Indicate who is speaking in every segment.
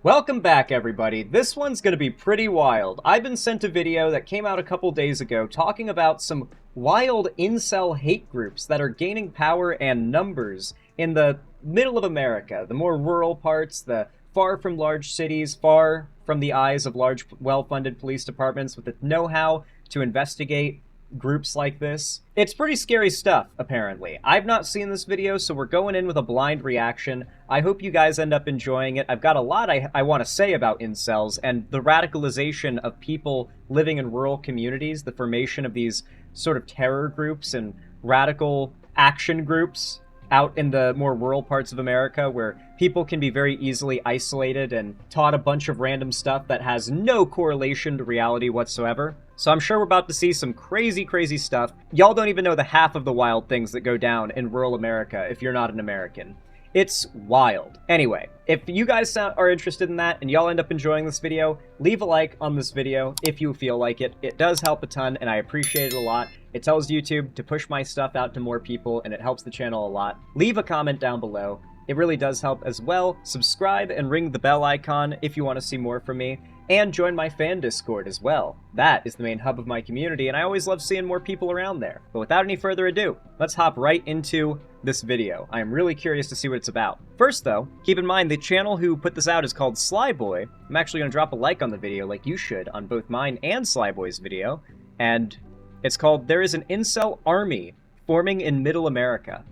Speaker 1: Welcome back, everybody. This one's gonna be pretty wild. I've been sent a video that came out a couple days ago talking about some wild incel hate groups that are gaining power and numbers in the middle of America, the more rural parts, the far from large cities, far from the eyes of large, well-funded police departments with the know-how to investigate groups like this. It's pretty scary stuff, apparently. I've not seen this video, so we're going in with a blind reaction. I hope you guys end up enjoying it. I've got a lot I want to say about incels and the radicalization of people living in rural communities, the formation of these sort of terror groups and radical action groups out in the more rural parts of America where people can be very easily isolated and taught a bunch of random stuff that has no correlation to reality whatsoever. So I'm sure we're about to see some crazy, crazy stuff. Y'all don't even know the half of the wild things that go down in rural America if you're not an American. It's wild. Anyway, if you guys are interested in that and y'all end up enjoying this video, leave a like on this video if you feel like it. It does help a ton and I appreciate it a lot. It tells YouTube to push my stuff out to more people and it helps the channel a lot. Leave a comment down below. It really does help as well. Subscribe and ring the bell icon if you want to see more from me. And join my fan Discord as well. That is the main hub of my community, and I always love seeing more people around there. But without any further ado, let's hop right into this video. I am really curious to see what it's about. First though, keep in mind the channel who put this out is called Slyboy. I'm actually going to drop a like on the video like you should on both mine and Slyboy's video. And it's called There is an Incel Army Forming in Middle America.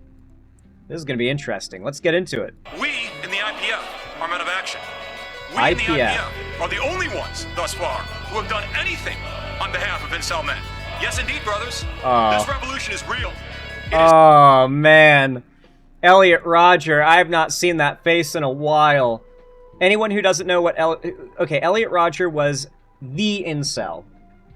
Speaker 1: This is going to be interesting. Let's get into it.
Speaker 2: We in the IPF are men of action. We
Speaker 1: IPF.
Speaker 2: in the IPF are the only ones thus far who have done anything on behalf of incel men. Yes, indeed, brothers. This revolution is real.
Speaker 1: Oh, man. Elliot Rodger. I have not seen that face in a while. Anyone who doesn't know what Elliot Rodger was the incel.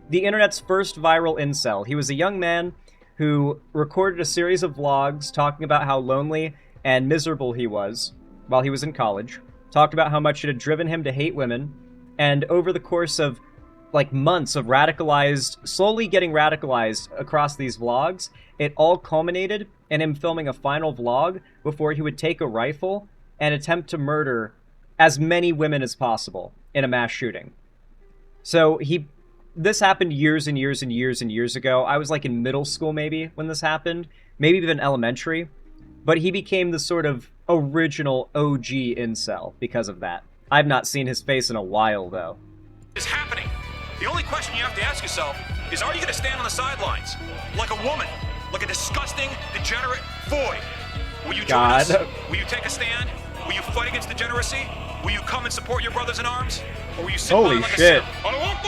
Speaker 1: The internet's first viral incel. He was a young man who recorded a series of vlogs talking about how lonely and miserable he was while he was in college. Talked about how much it had driven him to hate women, and over the course of like months of slowly getting radicalized across these vlogs, it all culminated in him filming a final vlog before he would take a rifle and attempt to murder as many women as possible in a mass shooting. So this happened years and years and years and years ago. I was like in middle school maybe when this happened, maybe even elementary. But he became the sort of original OG incel because of that. I've not seen his face in a while, though.
Speaker 2: It's happening. The only question you have to ask yourself is, are you going to stand on the sidelines like a woman, like a disgusting, degenerate void? Will you join us? Will you take a stand? Will you fight against degeneracy? Will you come and support your brothers in arms? Or will you sit by like
Speaker 1: shit.
Speaker 2: a simp?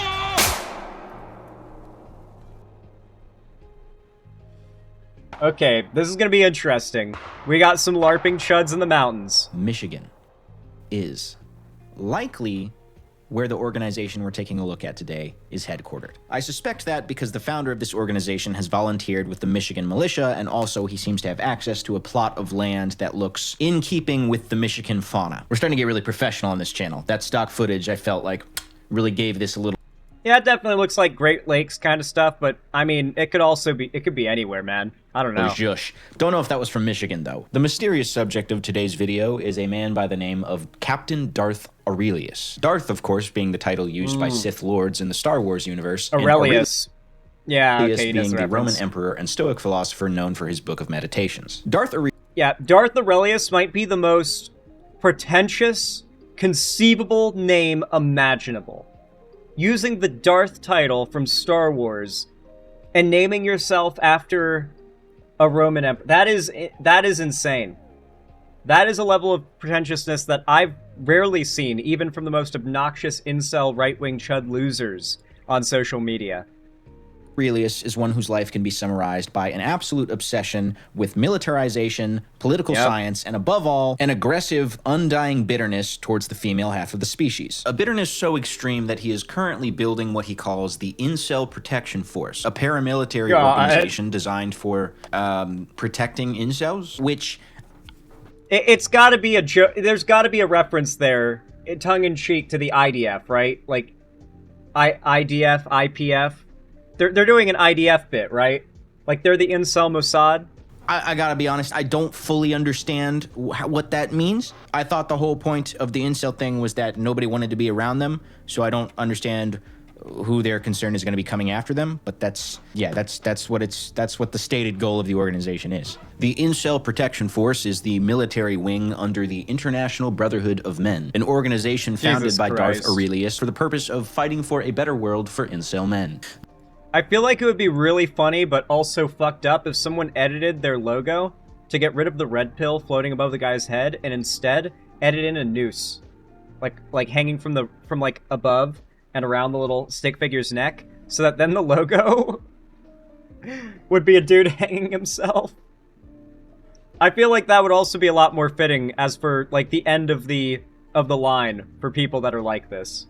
Speaker 1: Okay, this is gonna be interesting. We got some LARPing chuds in the mountains.
Speaker 3: Michigan is likely where the organization we're taking a look at today is headquartered. I suspect that because the founder of this organization has volunteered with the Michigan militia, and also he seems to have access to a plot of land that looks in keeping with the Michigan fauna. We're starting to get really professional on this channel. That stock footage, I felt like, really gave this a little...
Speaker 1: Yeah, it definitely looks like Great Lakes kind of stuff, but I mean, it could be anywhere, man. I don't know.
Speaker 3: Zhush. Don't know if that was from Michigan, though. The mysterious subject of today's video is a man by the name of Captain Darth Aurelius. Darth, of course, being the title used by Sith Lords in the Star Wars universe.
Speaker 1: Aurelius. Yeah,
Speaker 3: Aurelius
Speaker 1: okay,
Speaker 3: being the Roman emperor and Stoic philosopher known for his Book of Meditations. Darth
Speaker 1: Aurelius might be the most pretentious, conceivable name imaginable. Using the Darth title from Star Wars and naming yourself after a Roman emperor. That is insane. That is a level of pretentiousness that I've rarely seen, even from the most obnoxious incel right-wing chud losers on social media.
Speaker 3: Aurelius is one whose life can be summarized by an absolute obsession with militarization, political science, and above all, an aggressive, undying bitterness towards the female half of the species. A bitterness so extreme that he is currently building what he calls the Incel Protection Force, a paramilitary organization designed for protecting incels, which...
Speaker 1: It's gotta be a joke. There's gotta be a reference there, tongue-in-cheek, to the IDF, right? Like, IDF, IPF. They're doing an IDF bit, right? Like, they're the Incel Mossad.
Speaker 3: I gotta be honest, I don't fully understand what that means. I thought the whole point of the incel thing was that nobody wanted to be around them, so I don't understand who their concern is going to be coming after them, but that's what the stated goal of the organization is. The Incel Protection Force is the military wing under the International Brotherhood of Men, an organization founded by Darth Aurelius for the purpose of fighting for a better world for incel men.
Speaker 1: I feel like it would be really funny, but also fucked up if someone edited their logo to get rid of the red pill floating above the guy's head and instead edit in a noose, like hanging from like above and around the little stick figure's neck, so that then the logo would be a dude hanging himself. I feel like that would also be a lot more fitting as for like the end of the line for people that are like this.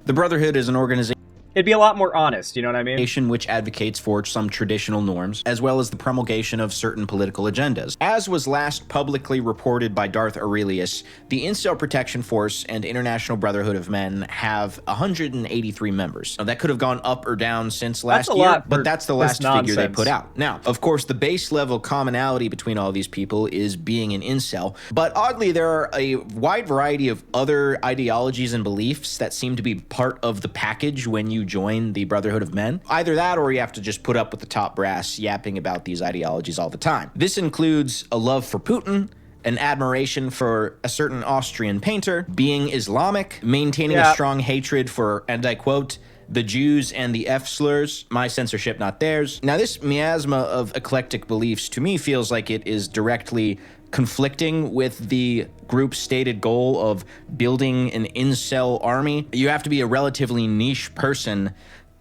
Speaker 3: The Brotherhood is an organization.
Speaker 1: It'd be a lot more honest, you know what I mean?
Speaker 3: Which advocates for some traditional norms, as well as the promulgation of certain political agendas. As was last publicly reported by Darth Aurelius, the Incel Protection Force and International Brotherhood of Men have 183 members. Now, that could have gone up or down since last year, but that's the last figure they put out. Now, of course, the base level commonality between all these people is being an incel, but oddly, there are a wide variety of other ideologies and beliefs that seem to be part of the package when you join the Brotherhood of Men. Either that or you have to just put up with the top brass yapping about these ideologies all the time. This includes a love for Putin, an admiration for a certain Austrian painter, being Islamic, maintaining a strong hatred for, and I quote, the Jews and the F-slurs, my censorship, not theirs. Now, this miasma of eclectic beliefs to me feels like it is directly conflicting with the group's stated goal of building an incel army. You have to be a relatively niche person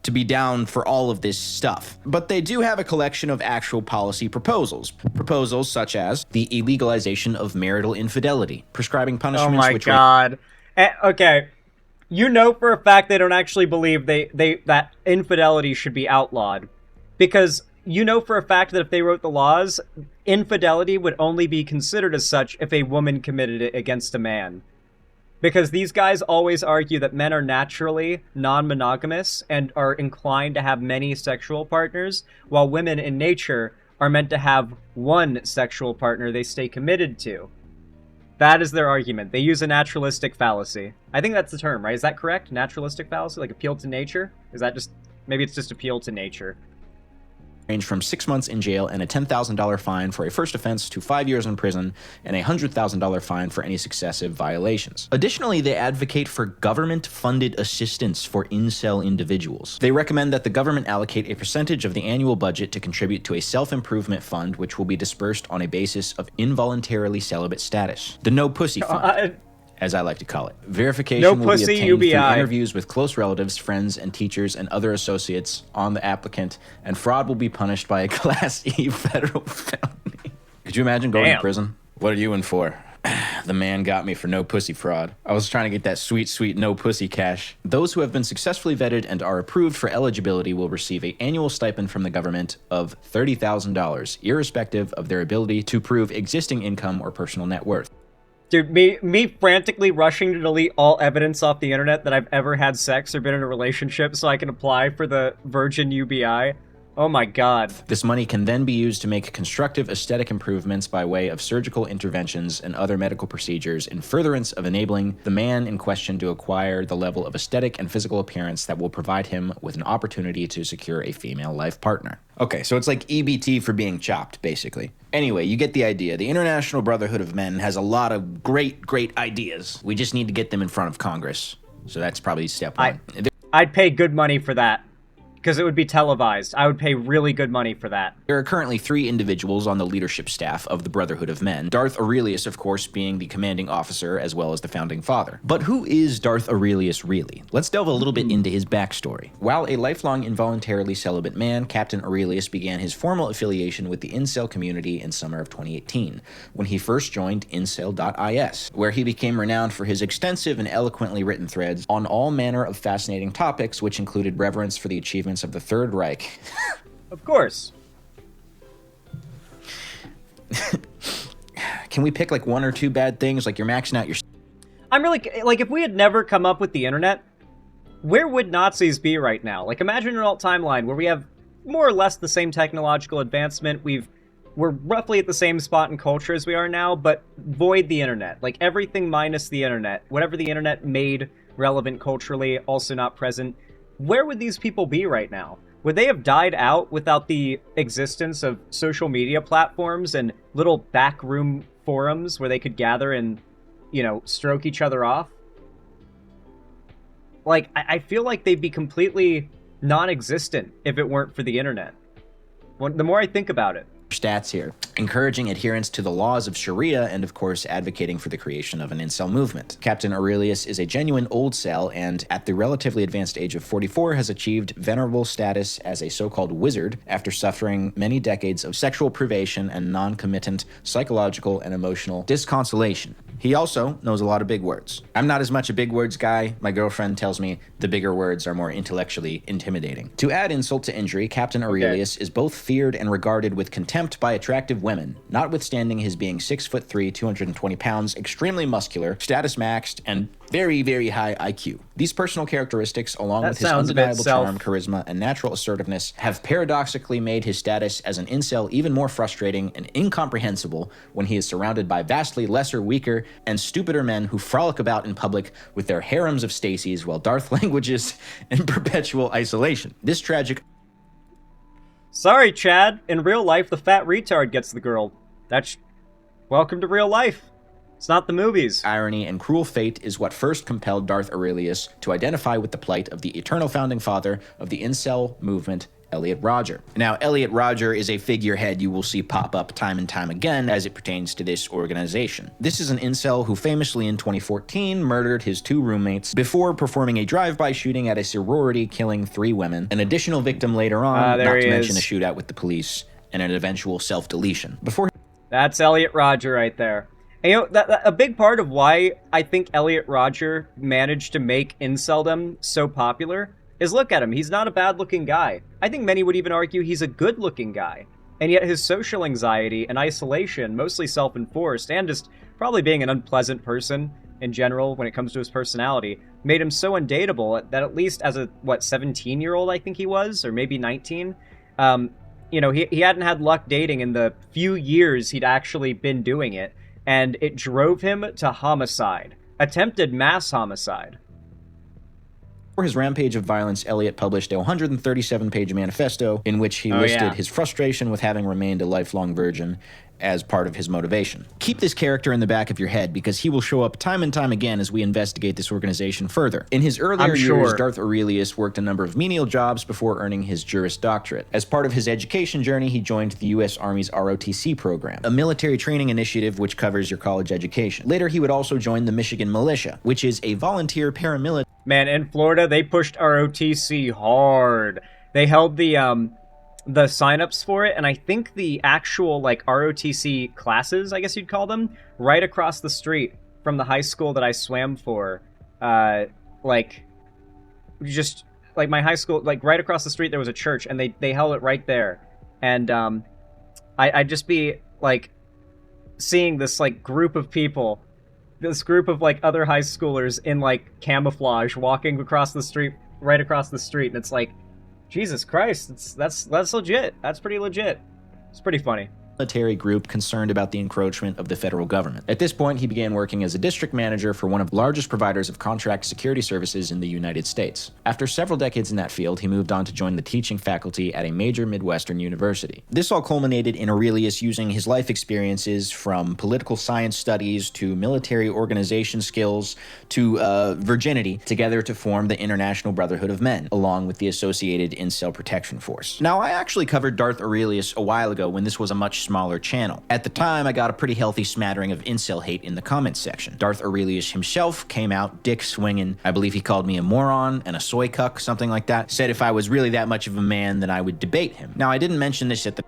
Speaker 3: to be down for all of this stuff. But they do have a collection of actual policy proposals. Proposals such as the illegalization of marital infidelity, prescribing punishments
Speaker 1: Oh my God. Okay. You know for a fact they don't actually believe that infidelity should be outlawed. Because you know for a fact that if they wrote the laws, infidelity would only be considered as such if a woman committed it against a man. Because these guys always argue that men are naturally non-monogamous and are inclined to have many sexual partners, while women in nature are meant to have one sexual partner they stay committed to. That is their argument. They use a naturalistic fallacy. I think that's the term, right? Is that correct? Naturalistic fallacy? Like appeal to nature? Is that just... maybe it's just appeal to nature.
Speaker 3: Range from 6 months in jail and a $10,000 fine for a first offense to 5 years in prison and a $100,000 fine for any successive violations. Additionally, they advocate for government-funded assistance for incel individuals. They recommend that the government allocate a percentage of the annual budget to contribute to a self-improvement fund, which will be dispersed on a basis of involuntarily celibate status. The No Pussy Fund, as I like to call it. Verification will be obtained through interviews with close relatives, friends, and teachers and other associates on the applicant, and fraud will be punished by a Class E federal felony. Could you imagine going to prison? What are you in for? The man got me for no pussy fraud. I was trying to get that sweet, sweet no pussy cash. Those who have been successfully vetted and are approved for eligibility will receive an annual stipend from the government of $30,000, irrespective of their ability to prove existing income or personal net worth.
Speaker 1: Dude, me frantically rushing to delete all evidence off the internet that I've ever had sex or been in a relationship so I can apply for the Virgin UBI. Oh my God.
Speaker 3: This money can then be used to make constructive aesthetic improvements by way of surgical interventions and other medical procedures in furtherance of enabling the man in question to acquire the level of aesthetic and physical appearance that will provide him with an opportunity to secure a female life partner. Okay, so it's like EBT for being chopped, basically. Anyway, you get the idea. The International Brotherhood of Men has a lot of great, great ideas. We just need to get them in front of Congress. So that's probably step one.
Speaker 1: I'd pay good money for that. Because it would be televised. I would pay really good money for that.
Speaker 3: There are currently 3 individuals on the leadership staff of the Brotherhood of Men, Darth Aurelius, of course, being the commanding officer as well as the founding father. But who is Darth Aurelius really? Let's delve a little bit into his backstory. While a lifelong involuntarily celibate man, Captain Aurelius began his formal affiliation with the incel community in summer of 2018, when he first joined incel.is, where he became renowned for his extensive and eloquently written threads on all manner of fascinating topics, which included reverence for the achievements of the Third Reich.
Speaker 1: Of course.
Speaker 3: Can we pick like 1 or 2 bad things? Like you're maxing out your...
Speaker 1: I'm really... like if we had never come up with the internet, where would Nazis be right now? Like imagine an alt timeline where we have more or less the same technological advancement. We've we're roughly at the same spot in culture as we are now, but void the internet. Like, everything minus the internet. Whatever the internet made relevant culturally, also not present. Where would these people be right now? Would they have died out without the existence of social media platforms and little backroom forums where they could gather and, you know, stroke each other off? Like, I feel like they'd be completely non-existent if it weren't for the internet. The more I think about it.
Speaker 3: Stats here, encouraging adherence to the laws of Sharia and, of course, advocating for the creation of an incel movement. Captain Aurelius is a genuine old cell and, at the relatively advanced age of 44, has achieved venerable status as a so-called wizard after suffering many decades of sexual privation and non-committant psychological and emotional disconsolation. He also knows a lot of big words. I'm not as much a big words guy. My girlfriend tells me the bigger words are more intellectually intimidating. To add insult to injury, Captain Aurelius is both feared and regarded with contempt by attractive women, notwithstanding his being 6'3", 220 pounds, extremely muscular, status maxed, and very, very high IQ. These personal characteristics, along with his undeniable charm, charisma, and natural assertiveness, have paradoxically made his status as an incel even more frustrating and incomprehensible when he is surrounded by vastly lesser, weaker, and stupider men who frolic about in public with their harems of Stacys while Darth languages in perpetual isolation. This tragic...
Speaker 1: Sorry, Chad. In real life, the fat retard gets the girl. That's... Welcome to real life. It's not the movies.
Speaker 3: Irony and cruel fate is what first compelled Darth Aurelius to identify with the plight of the eternal founding father of the incel movement, Elliot Rodger. Now, Elliot Rodger is a figurehead you will see pop up time and time again as it pertains to this organization. This is an incel who famously in 2014 murdered his 2 roommates before performing a drive-by shooting at a sorority, killing 3 women, an additional victim later on, not to mention a shootout with the police, and an eventual self-deletion.
Speaker 1: That's Elliot Rodger right there. And, you know, a big part of why I think Elliot Rodger managed to make inceldom so popular is look at him. He's not a bad-looking guy. I think many would even argue he's a good-looking guy. And yet his social anxiety and isolation, mostly self-enforced, and just probably being an unpleasant person in general when it comes to his personality, made him so undateable that at least as a, 17-year-old I think he was, or maybe 19, you know, he hadn't had luck dating in the few years he'd actually been doing it. And it drove him to homicide. Attempted mass homicide.
Speaker 3: For his rampage of violence, Elliot published a 137-page manifesto in which he listed his frustration with having remained a lifelong virgin as part of his motivation. Keep this character in the back of your head because he will show up time and time again as we investigate this organization further. In his earlier years, Darth Aurelius worked a number of menial jobs before earning his Juris Doctorate. As part of his education journey, he joined the U.S. Army's ROTC program, a military training initiative which covers your college education. Later, he would also join the Michigan Militia, which is a volunteer paramilitary...
Speaker 1: Man, in Florida, they pushed ROTC hard. They held the signups for it, and I think the actual, like, ROTC classes, I guess you'd call them, right across the street from the high school that I swam for. Like, just, like, my high school, like, right across the street there was a church, and they held it right there. And, I'd just be, like, seeing this, like, group of people, this group of, like, other high schoolers in, like, camouflage walking across the street, right across the street, and it's like, Jesus Christ, that's legit. That's pretty legit. It's pretty funny.
Speaker 3: Military group concerned about the encroachment of the federal government. At this point, he began working as a district manager for one of the largest providers of contract security services in the United States. After several decades in that field, he moved on to join the teaching faculty at a major Midwestern university. This all culminated in Aurelius using his life experiences from political science studies to military organization skills to virginity together to form the International Brotherhood of Men, along with the associated Incel Protection Force. Now, I actually covered Darth Aurelius a while ago when this was a much smaller channel. At the time, I got a pretty healthy smattering of incel hate in the comments section. Darth Aurelius himself came out dick swinging. I believe he called me a moron and a soy cuck, something like that. Said if I was really that much of a man, then I would debate him. Now, I didn't mention this at the...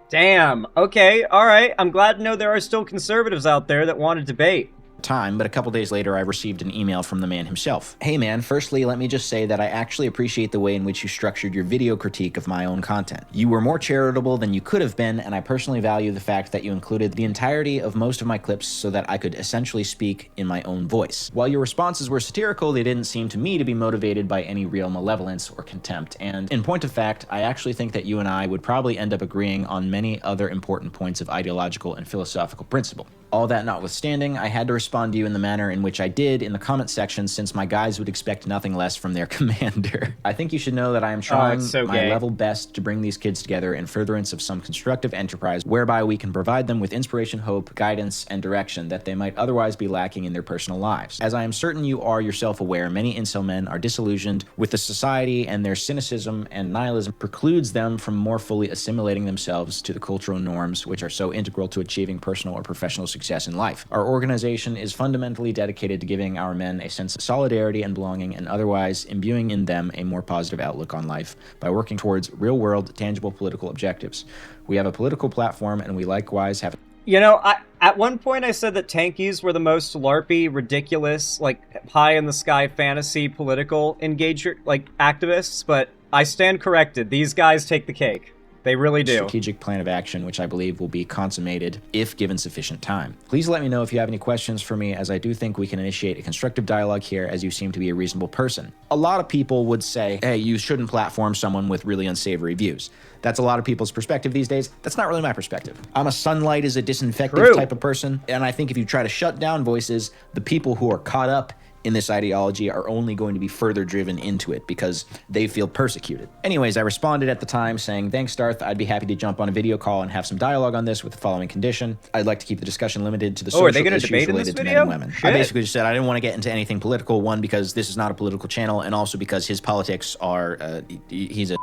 Speaker 1: Damn. Okay. All right. I'm glad to know there are still conservatives out there that want to debate.
Speaker 3: time, but a couple days later I received an email from the man himself. Hey man, firstly let me just say that I actually appreciate the way in which you structured your video critique of my own content. You were more charitable than you could have been, and I personally value the fact that you included the entirety of most of my clips so that I could essentially speak in my own voice. While your responses were satirical, they didn't seem to me to be motivated by any real malevolence or contempt, and in point of fact, I actually think that you and I would probably end up agreeing on many other important points of ideological and philosophical principle. All that notwithstanding, I had to respond to you in the manner in which I did in the comment section, since my guys would expect nothing less from their commander. I think you should know that I am trying my level best to bring these kids together in furtherance of some constructive enterprise whereby we can provide them with inspiration, hope, guidance, and direction that they might otherwise be lacking in their personal lives. As I am certain you are yourself aware, many incel men are disillusioned with the society, and their cynicism and nihilism precludes them from more fully assimilating themselves to the cultural norms which are so integral to achieving personal or professional success in life. Our organization is fundamentally dedicated to giving our men a sense of solidarity and belonging, and otherwise imbuing in them a more positive outlook on life by working towards real-world, tangible political objectives. We have a political platform, and we likewise have...
Speaker 1: You know, at one point I said that tankies were the most LARPy, ridiculous, like, pie-in-the-sky fantasy political activists, but I stand corrected. These guys take the cake. They really do.
Speaker 3: Strategic plan of action, which I believe will be consummated if given sufficient time. Please let me know if you have any questions for me, as I do think we can initiate a constructive dialogue here, as you seem to be a reasonable person. A lot of people would say, hey, you shouldn't platform someone with really unsavory views. That's a lot of people's perspective these days. That's not really my perspective. I'm a sunlight is a disinfectant type of person, and I think if you try to shut down voices, the people who are caught up in this ideology are only going to be further driven into it because they feel persecuted. Anyways, I responded at the time saying, thanks, Darth. I'd be happy to jump on a video call and have some dialogue on this with the following condition. I'd like to keep the discussion limited to the social issues related to men and women. I basically just said I didn't want to get into anything political. One, because this is not a political channel, and also because his politics are, he's a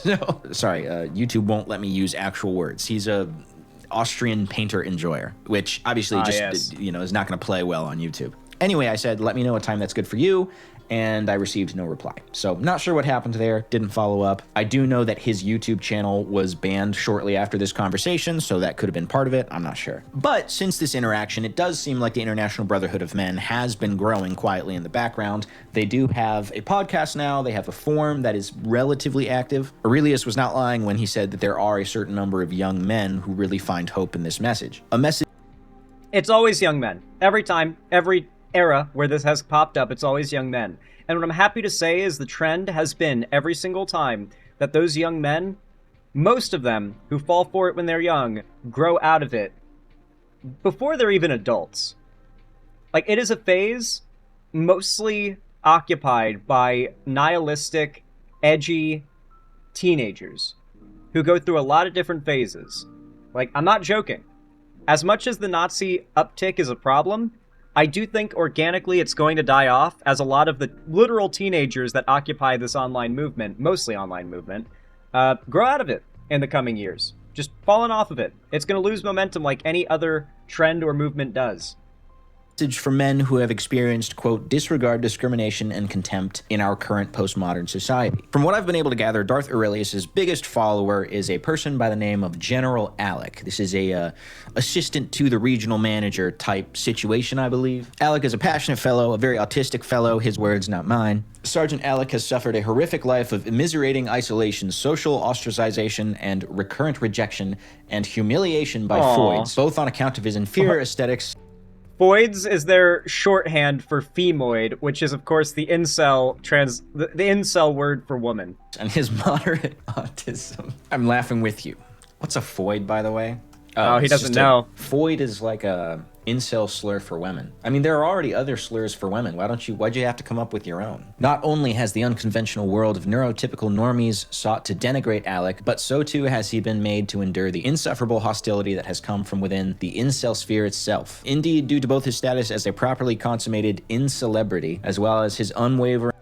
Speaker 3: no, sorry, YouTube won't let me use actual words. He's a Austrian painter enjoyer, which obviously you know, is not going to play well on YouTube. Anyway, I said, let me know a time that's good for you, and I received no reply. So, not sure what happened there, didn't follow up. I do know that his YouTube channel was banned shortly after this conversation, so that could have been part of it, I'm not sure. But since this interaction, it does seem like the International Brotherhood of Men has been growing quietly in the background. They do have a podcast now, they have a forum that is relatively active. Aurelius was not lying when he said that there are a certain number of young men who really find hope in this message. A message...
Speaker 1: It's always young men. Every time, every era where this has popped up, it's always young men. And what I'm happy to say is the trend has been every single time that those young men, most of them who fall for it when they're young, grow out of it before they're even adults. Like, it is a phase mostly occupied by nihilistic, edgy teenagers who go through a lot of different phases. Like, I'm not joking. As much as the Nazi uptick is a problem, I do think organically it's going to die off, as a lot of the literal teenagers that occupy this online movement, mostly online movement, grow out of it in the coming years. Just falling off of it. It's going to lose momentum like any other trend or movement does.
Speaker 3: For men who have experienced, quote, disregard, discrimination, and contempt in our current postmodern society. From what I've been able to gather, Darth Aurelius' biggest follower is a person by the name of General Alec. This is a assistant to the regional manager type situation, I believe. Alec is a passionate fellow, a very autistic fellow, his words, not mine. Sergeant Alec has suffered a horrific life of immiserating isolation, social ostracization, and recurrent rejection and humiliation by foids, both on account of his inferior aesthetics.
Speaker 1: Foids is their shorthand for femoid, which is, of course, the incel the incel word for woman.
Speaker 3: And his moderate autism. I'm laughing with you. What's a foid, by the way?
Speaker 1: Oh, he doesn't know.
Speaker 3: Foid is like a incel slur for women. I mean, there are already other slurs for women. Why'd you have to come up with your own? Not only has the unconventional world of neurotypical normies sought to denigrate Alec, but so too has he been made to endure the insufferable hostility that has come from within the incel sphere itself. Indeed, due to both his status as a properly consummated incelebrity, as well as his unwavering...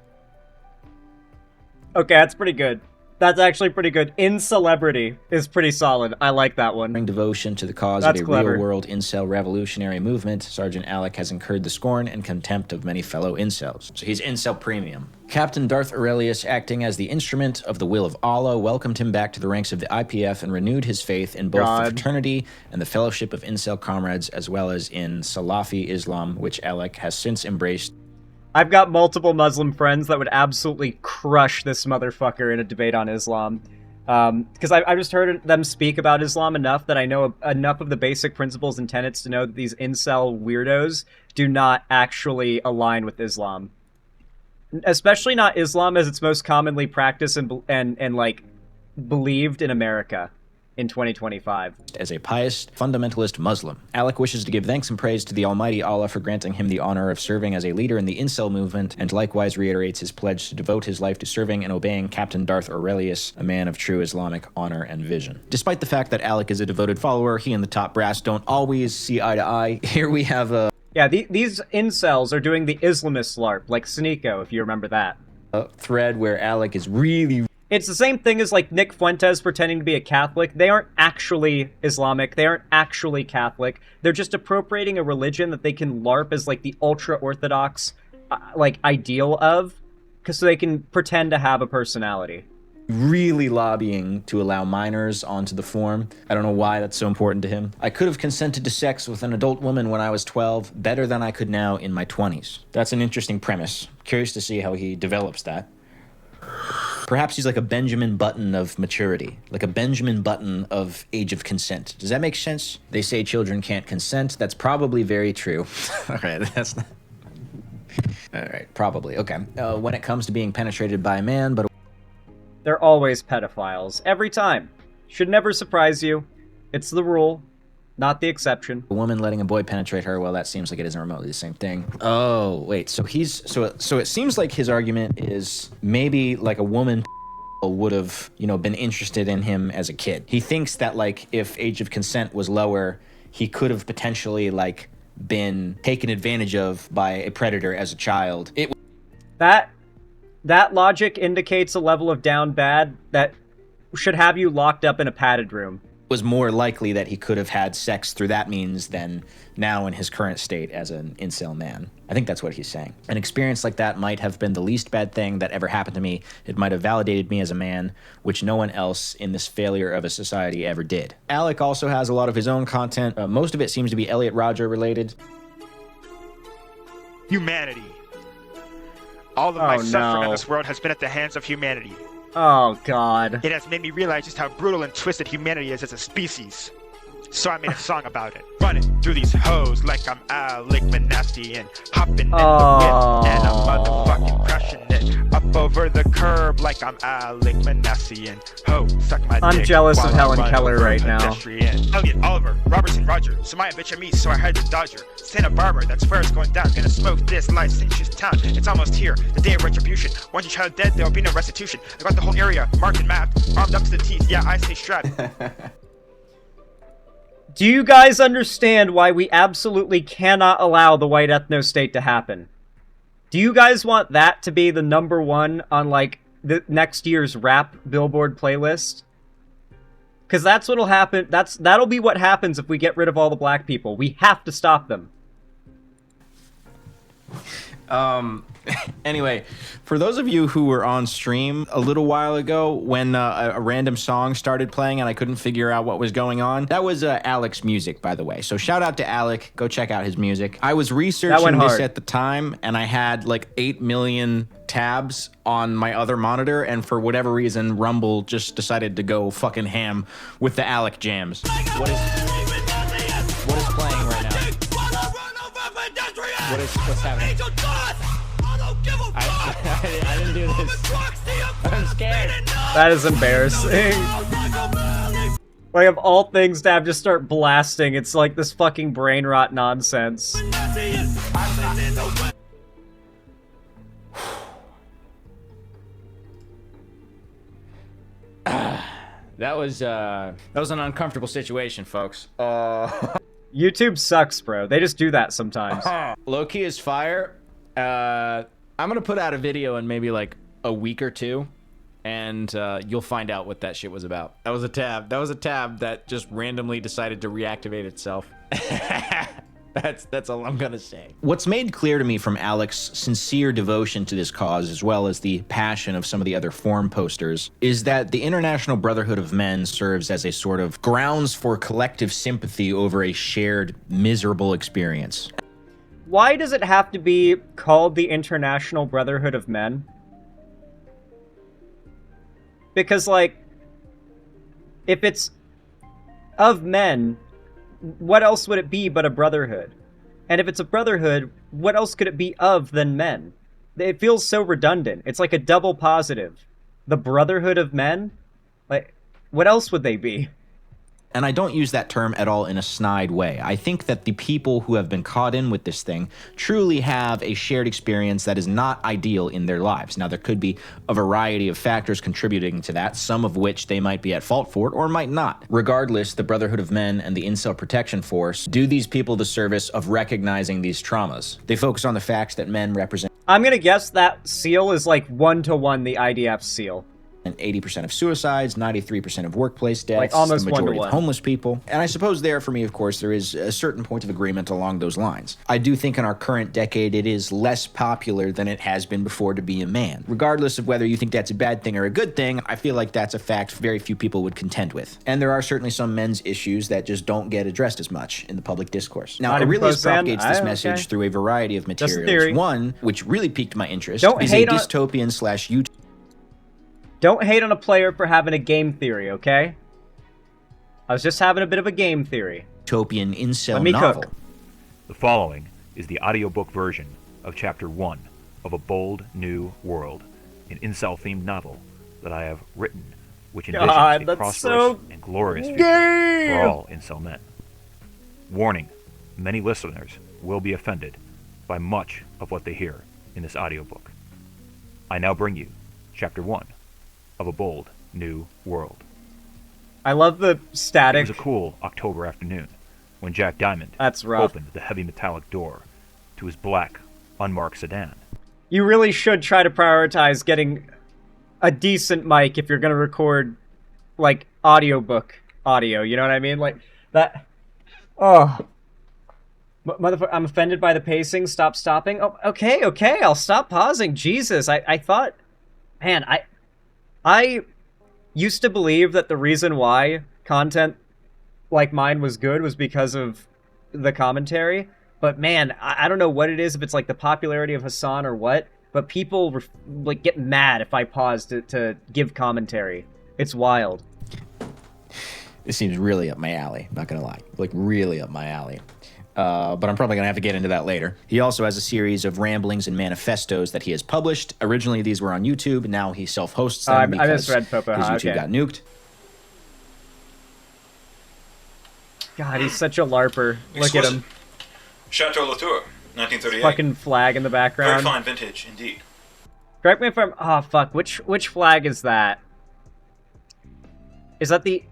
Speaker 1: Okay, that's pretty good. That's actually pretty good. In Celebrity is pretty solid. I like that one.
Speaker 3: Devotion to the cause
Speaker 1: That's
Speaker 3: of a
Speaker 1: clever.
Speaker 3: real-world incel revolutionary movement, Sergeant Alec has incurred the scorn and contempt of many fellow incels. So he's incel premium. Captain Darth Aurelius, acting as the instrument of the will of Allah, welcomed him back to the ranks of the IPF and renewed his faith in both the fraternity and the fellowship of incel comrades, as well as in Salafi Islam, which Alec has since embraced.
Speaker 1: I've got multiple Muslim friends that would absolutely crush this motherfucker in a debate on Islam. Because I just heard them speak about Islam enough that I know enough of the basic principles and tenets to know that these incel weirdos do not actually align with Islam. Especially not Islam as it's most commonly practiced and like believed in America in 2025.
Speaker 3: As a pious, fundamentalist Muslim, Alec wishes to give thanks and praise to the Almighty Allah for granting him the honor of serving as a leader in the incel movement, and likewise reiterates his pledge to devote his life to serving and obeying Captain Darth Aurelius, a man of true Islamic honor and vision. Despite the fact that Alec is a devoted follower, he and the top brass don't always see eye to eye. Here we have a...
Speaker 1: Yeah, these incels are doing the Islamist LARP, like Sneeko, if you remember that.
Speaker 3: A thread where Alec is really...
Speaker 1: It's the same thing as, like, Nick Fuentes pretending to be a Catholic. They aren't actually Islamic. They aren't actually Catholic. They're just appropriating a religion that they can LARP as, like, the ultra-Orthodox, like, ideal of, so they can pretend to have a personality.
Speaker 3: Really lobbying to allow minors onto the forum. I don't know why that's so important to him. I could have consented to sex with an adult woman when I was 12, better than I could now in my 20s. That's an interesting premise. Curious to see how he develops that. Perhaps he's like a Benjamin Button of maturity, like a Benjamin Button of age of consent. Does that make sense? They say children can't consent. That's probably very true. Okay, that's not... All right, probably. Okay. When it comes to being penetrated by a man, but...
Speaker 1: They're always pedophiles. Every time. Should never surprise you. It's the rule, not the exception.
Speaker 3: A woman letting a boy penetrate her, well, that seems like it isn't remotely the same thing. Oh, wait, so he's... So it seems like his argument is maybe, like, a woman would have, you know, been interested in him as a kid. He thinks that, like, if age of consent was lower, he could have potentially, like, been taken advantage of by a predator as a child.
Speaker 1: That logic indicates a level of down bad that should have you locked up in a padded room.
Speaker 3: Was more likely that he could have had sex through that means than now in his current state as an incel man. I think that's what he's saying. An experience like that might have been the least bad thing that ever happened to me. It might have validated me as a man, which no one else in this failure of a society ever did. Alec also has a lot of his own content. Most of it seems to be Elliot Rodger related.
Speaker 4: Humanity. All of my suffering in this world has been at the hands of humanity.
Speaker 1: Oh, God.
Speaker 4: It has made me realize just how brutal and twisted humanity is as a species. So I made a song about it. Running through these hoes like I'm Alec Manassi and hopping in the whip and I'm motherfucking crushing it. Up over the curb like I'm Alec Manassi and ho, suck my dick.
Speaker 1: I'm jealous of Helen Keller right now.
Speaker 4: Elliot, Oliver, Robertson, Rodger, Samaya bitch at me, so I hired the Dodger. Santa Barbara, that's where it's going down. Gonna smoke this licentious town. It's almost here, the day of retribution. Once your child dead, there'll be no restitution. I got the whole area marked and mapped, armed up to the teeth. Yeah, I stay strapped.
Speaker 1: Do you guys understand why we absolutely cannot allow the white ethno-state to happen? Do you guys want that to be the #1 on, like, the next year's rap Billboard playlist? Because that's what'll happen. That'll be what happens if we get rid of all the black people. We have to stop them.
Speaker 3: Anyway, for those of you who were on stream a little while ago when a random song started playing and I couldn't figure out what was going on, that was Alec's music, by the way. So shout out to Alec. Go check out his music. I was researching this at the time, and I had like 8 million tabs on my other monitor, and for whatever reason, Rumble just decided to go fucking ham with the Alec jams. What is playing right now? What's happening? I didn't do this. I'm scared.
Speaker 1: That is embarrassing. Like, of all things to have just start blasting, it's like this fucking brain rot nonsense.
Speaker 3: That was an uncomfortable situation, folks.
Speaker 1: YouTube sucks, bro. They just do that sometimes.
Speaker 3: Low-key is fire. I'm gonna put out a video in maybe like a week or two and you'll find out what that shit was about. That was a tab. That was a tab that just randomly decided to reactivate itself. That's all I'm gonna say. What's made clear to me from Alec's sincere devotion to this cause, as well as the passion of some of the other forum posters, is that the International Brotherhood of Men serves as a sort of grounds for collective sympathy over a shared miserable experience.
Speaker 1: Why does it have to be called the International Brotherhood of Men? Because, like, if it's of men, what else would it be but a brotherhood? And if it's a brotherhood, what else could it be of than men? It feels so redundant. It's like a double positive. The Brotherhood of Men? Like, what else would they be?
Speaker 3: And I don't use that term at all in a snide way. I think that the people who have been caught in with this thing truly have a shared experience that is not ideal in their lives. Now, there could be a variety of factors contributing to that, some of which they might be at fault for or might not. Regardless, the Brotherhood of Men and the Incel Protection Force do these people the service of recognizing these traumas. They focus on the facts that men represent.
Speaker 1: I'm gonna guess that seal is like 1-to-1 the IDF seal.
Speaker 3: And 80% of suicides, 93% of workplace deaths,
Speaker 1: like almost
Speaker 3: the majority
Speaker 1: 1-to-1.
Speaker 3: of homeless people. And I suppose there, for me, of course, there is a certain point of agreement along those lines. I do think in our current decade, it is less popular than it has been before to be a man. Regardless of whether you think that's a bad thing or a good thing, I feel like that's a fact very few people would contend with. And there are certainly some men's issues that just don't get addressed as much in the public discourse. Now, Aurelius propagates this message through a variety of materials. One, which really piqued my interest, is a dystopian/utopia.
Speaker 1: Don't hate on a player for having a game theory, okay? I was just having a bit of a game theory.
Speaker 3: Utopian incel novel.
Speaker 1: Cook.
Speaker 5: The following is the audiobook version of Chapter 1 of A Bold New World, an incel-themed novel that I have written, which envisions a prosperous and glorious future for all incel men. Warning, many listeners will be offended by much of what they hear in this audiobook. I now bring you Chapter 1 of A Bold New World.
Speaker 1: I love the static.
Speaker 5: It was a cool October afternoon when Jack Diamond opened the heavy metallic door to his black, unmarked sedan.
Speaker 1: You really should try to prioritize getting a decent mic if you're going to record, like, audiobook audio, you know what I mean? Like, that... Oh. Motherfucker, I'm offended by the pacing. Stop stopping. Oh, okay, I'll stop pausing. Jesus, I thought... Man, I used to believe that the reason why content like mine was good was because of the commentary. But man, I don't know what it is, if it's like the popularity of Hassan or what, but people like get mad if I pause to give commentary. It's wild.
Speaker 3: This seems really up my alley, not gonna lie. Like, really up my alley. But I'm probably going to have to get into that later. He also has a series of ramblings and manifestos that he has published. Originally, these were on YouTube. Now he self-hosts them
Speaker 1: I misread Popo.
Speaker 3: His YouTube got nuked.
Speaker 1: God, he's such a LARPer. Look at him.
Speaker 2: Chateau Latour, 1938.
Speaker 1: Fucking flag in the background.
Speaker 2: Very fine vintage, indeed.
Speaker 1: Correct me if I'm... Oh, fuck. Which flag is that? Is that the...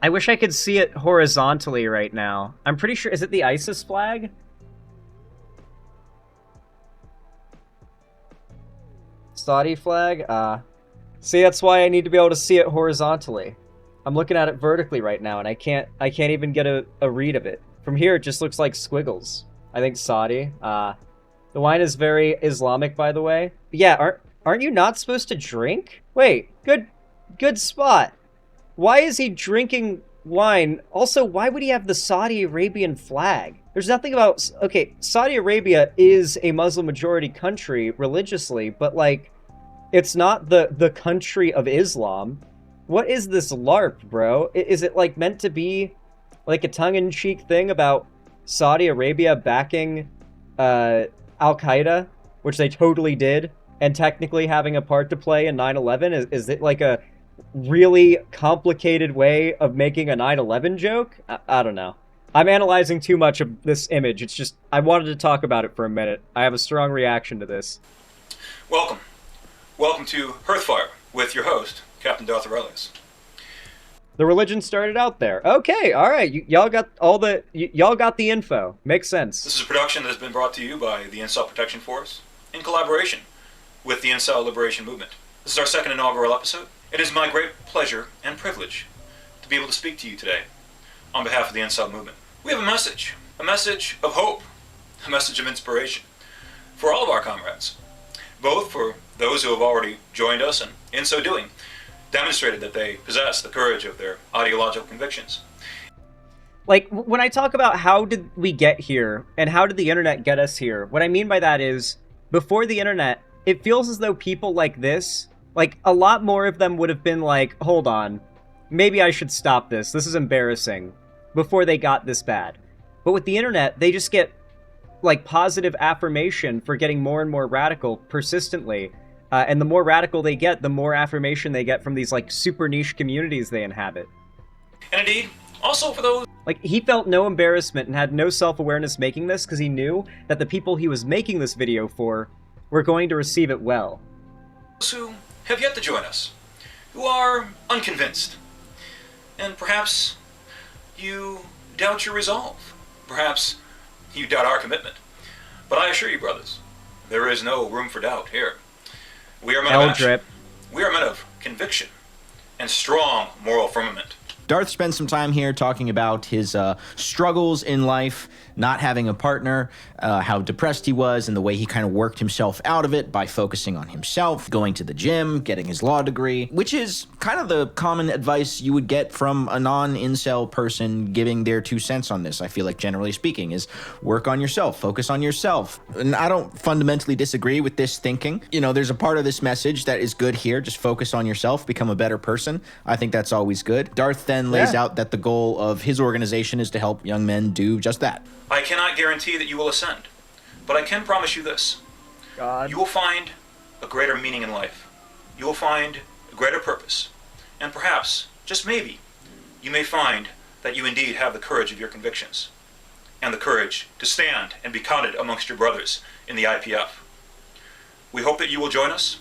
Speaker 1: I wish I could see it horizontally right now. I'm pretty sure... Is it the ISIS flag? Saudi flag? See, that's why I need to be able to see it horizontally. I'm looking at it vertically right now, and I can't even get a read of it. From here, it just looks like squiggles. I think Saudi. The wine is very Islamic, by the way. But yeah, aren't you not supposed to drink? Wait, good spot. Why is he drinking wine? Also, why would he have the Saudi Arabian flag? There's nothing about... Okay, Saudi Arabia is a Muslim-majority country religiously, but, like, it's not the country of Islam. What is this LARP, bro? Is it, like, meant to be, like, a tongue-in-cheek thing about Saudi Arabia backing Al-Qaeda, which they totally did, and technically having a part to play in 9/11? Is it, like, a really complicated way of making a 9/11 joke? I don't know. I'm analyzing too much of this image. It's just, I wanted to talk about it for a minute. I have a strong reaction to this.
Speaker 2: Welcome to Hearthfire with your host, Captain Darth Aurelius.
Speaker 1: The religion started out there. Okay, all right. Y'all got y'all got the info. Makes sense.
Speaker 2: This is a production that has been brought to you by the Incel Protection Force in collaboration with the Incel Liberation Movement. This is our second inaugural episode. It is my great pleasure and privilege to be able to speak to you today on behalf of the Incel Movement. We have a message of hope, a message of inspiration for all of our comrades, both for those who have already joined us and, in so doing, demonstrated that they possess the courage of their ideological convictions.
Speaker 1: Like, when I talk about how did we get here and how did the internet get us here, what I mean by that is, before the internet, it feels as though people like this, like, a lot more of them would have been like, hold on, maybe I should stop this, this is embarrassing, before they got this bad. But with the internet, they just get, like, positive affirmation for getting more and more radical persistently. And the more radical they get, the more affirmation they get from these, like, super niche communities they inhabit.
Speaker 2: And indeed, also for those...
Speaker 1: Like, he felt no embarrassment and had no self-awareness making this because he knew that the people he was making this video for were going to receive it well.
Speaker 2: Those who have yet to join us, who are unconvinced, and perhaps you doubt your resolve. Perhaps you doubt our commitment. But I assure you, brothers, there is no room for doubt here. We are men of action. We are men of conviction and strong moral firmament.
Speaker 3: Darth spends some time here talking about his struggles in life, not having a partner, how depressed he was, and the way he kind of worked himself out of it by focusing on himself, going to the gym, getting his law degree, which is kind of the common advice you would get from a non-incel person giving their 2 cents on this, I feel like, generally speaking, is work on yourself, focus on yourself. And I don't fundamentally disagree with this thinking. You know, there's a part of this message that is good here, just focus on yourself, become a better person. I think that's always good. Darth then lays out that the goal of his organization is to help young men do just that.
Speaker 2: I cannot guarantee that you will ascend, but I can promise you this.
Speaker 1: God.
Speaker 2: You will find a greater meaning in life. You will find a greater purpose. And perhaps, just maybe, you may find that you indeed have the courage of your convictions and the courage to stand and be counted amongst your brothers in the IPF. We hope that you will join us.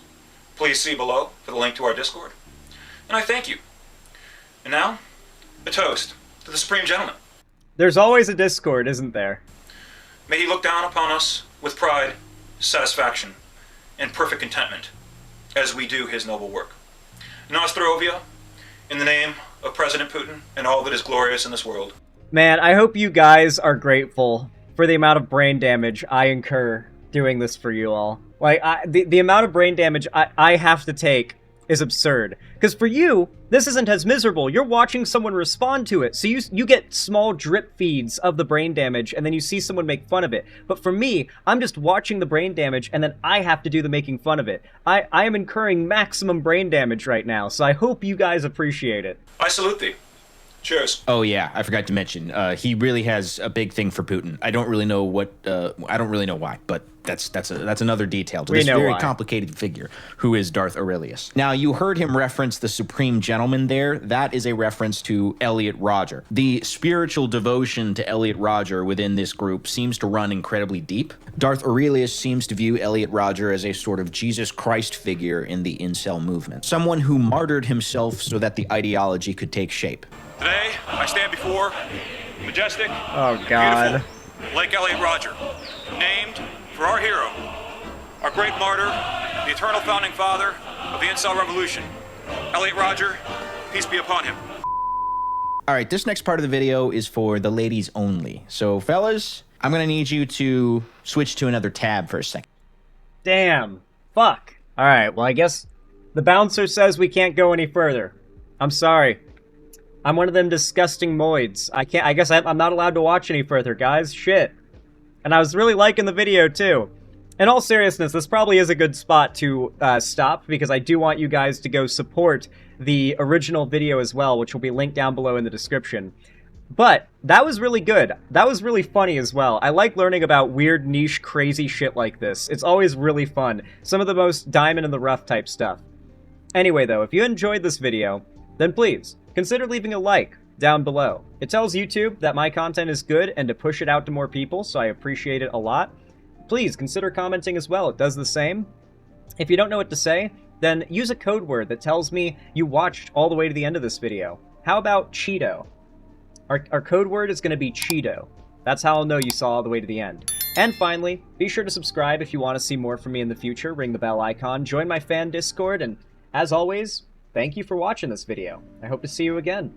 Speaker 2: Please see below for the link to our Discord. And I thank you. And now, a toast to the Supreme Gentleman.
Speaker 1: There's always a Discord, isn't there?
Speaker 2: May he look down upon us with pride, satisfaction, and perfect contentment as we do his noble work. Nostrovia, in the name of President Putin and all that is glorious in this world.
Speaker 1: Man, I hope you guys are grateful for the amount of brain damage I incur doing this for you all. Like, the amount of brain damage I have to take is absurd. Because for you, this isn't as miserable. You're watching someone respond to it. So you get small drip feeds of the brain damage, and then you see someone make fun of it. But for me, I'm just watching the brain damage, and then I have to do the making fun of it. I am incurring maximum brain damage right now, so I hope you guys appreciate it.
Speaker 2: I salute thee. Cheers.
Speaker 3: Oh yeah, I forgot to mention, he really has a big thing for Putin. I don't really know what, I don't really know why, but that's another detail to this very complicated figure who is Darth Aurelius. Now, you heard him reference the Supreme Gentleman there. That is a reference to Elliot Rodger. The spiritual devotion to Elliot Rodger within this group seems to run incredibly deep. Darth Aurelius seems to view Elliot Rodger as a sort of Jesus Christ figure in the incel movement. Someone who martyred himself so that the ideology could take shape.
Speaker 2: Today, I stand before majestic,
Speaker 1: oh God,
Speaker 2: beautiful Lake Elliot Rodger, named for our hero, our great martyr, the eternal founding father of the Incel Revolution, Elliot Rodger, peace be upon him.
Speaker 3: All right, this next part of the video is for the ladies only. So, fellas, I'm gonna need you to switch to another tab for a second.
Speaker 1: Damn. Fuck. All right, well, I guess the bouncer says we can't go any further. I'm sorry. I'm one of them disgusting moids. I guess I'm not allowed to watch any further, guys. Shit. And I was really liking the video, too. In all seriousness, this probably is a good spot to stop, because I do want you guys to go support the original video as well, which will be linked down below in the description. But that was really good. That was really funny as well. I like learning about weird, niche, crazy shit like this. It's always really fun. Some of the most diamond in the rough type stuff. Anyway, though, if you enjoyed this video, then please consider leaving a like down below. It tells YouTube that my content is good and to push it out to more people, so I appreciate it a lot. Please consider commenting as well. It does the same. If you don't know what to say, then use a code word that tells me you watched all the way to the end of this video. How about Cheeto? Our code word is going to be Cheeto. That's how I'll know you saw all the way to the end. And finally, be sure to subscribe if you want to see more from me in the future, ring the bell icon, join my fan Discord, and as always, thank you for watching this video. I hope to see you again.